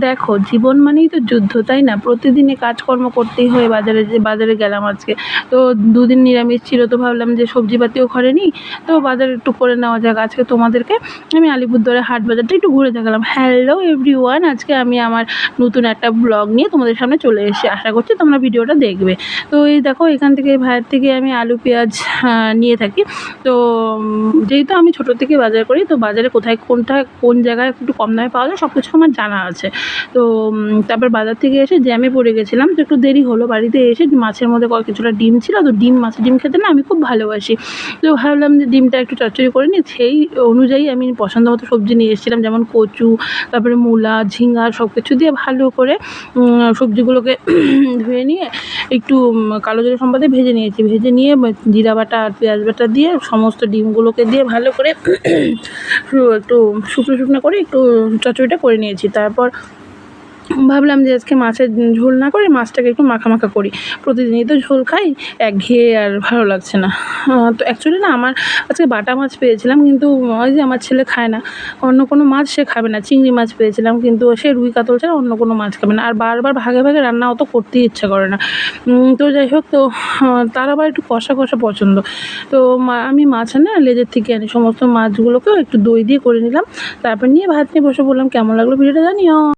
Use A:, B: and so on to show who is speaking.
A: দেখো, জীবন মানেই তো যুদ্ধ, তাই না? প্রতিদিনই কাজকর্ম করতেই হয়। বাজারে গেলাম আজকে। তো দুদিন নিরামিষ ছিল, তো ভাবলাম যে সবজিপাতিও ঘরে নেই, তো বাজার একটু করে নেওয়া যাক। আজকে তোমাদেরকে আমি আলিপুরদুয়ারের হাট বাজারটা একটু ঘুরে দেখালাম। হ্যালো এভরিওয়ান, আজকে আমি আমার নতুন একটা ব্লগ নিয়ে তোমাদের সামনে চলে এসেছি। আশা করছি তোমরা ভিডিওটা দেখবে। তো এই দেখো, এখান থেকে ভাইয়ের থেকে আমি আলু পেঁয়াজ নিয়ে থাকি। তো যেহেতু আমি ছোটো থেকে বাজার করি, তো বাজারে কোথায় কোন জায়গায় একটু কম দামে পাওয়া যায় সব কিছু আমার জানা আছে। তো তারপর বাজার থেকে এসে জ্যামে পড়ে গেছিলাম, তো একটু দেরি হলো। বাড়িতে এসে মাছের মধ্যে কিছুটা ডিম ছিল, তো মাছের ডিম খেতে না আমি খুব ভালোবাসি। তো ভাবলাম যে ডিমটা একটু চচ্চড়ি করে নিই, সেই অনুযায়ী আমি পছন্দ মতো সবজি নিয়ে এসেছিলাম, যেমন কচু, তারপরে মূলা, ঝিঙা সব কিছু দিয়ে ভালো করে সবজিগুলোকে ধুয়ে নিয়ে একটু কালো জিরে সম্বাদে ভেজে নিয়েছি। ভেজে নিয়ে জিরা বাটা আর পেঁয়াজ বাটা দিয়ে সমস্ত ডিমগুলোকে দিয়ে ভালো করে একটু শুকনো করে একটু চচ্চড়িটা করে নিয়েছি। তারপর ভাবলাম যে আজকে মাছের ঝোল না করে মাছটাকে একটু মাখা করি। প্রতিদিনই তো ঝোল খাই, একঘেয়ে আর ভালো লাগছে না। তো অ্যাকচুয়ালি না, আমার আজকে বাটা মাছ পেয়েছিলাম, কিন্তু ওই যে আমার ছেলে খায় না, অন্য কোনো মাছ সে খাবে না। চিংড়ি মাছ পেয়েছিলাম, কিন্তু সে রুই কাতল ছাড়া অন্য কোনো মাছ খাবে না। আর বারবার ভাগে রান্না অত করতেই ইচ্ছা করে না। তো যাই হোক, তো তার আবার একটু কষা পছন্দ। তো আমি মাছ লেজের থেকে আনি, সমস্ত মাছগুলোকেও একটু দই দিয়ে করে নিলাম। তারপর নিয়ে ভাত নিয়ে বসে বললাম। কেমন লাগলো ভিডিওটা জানিও।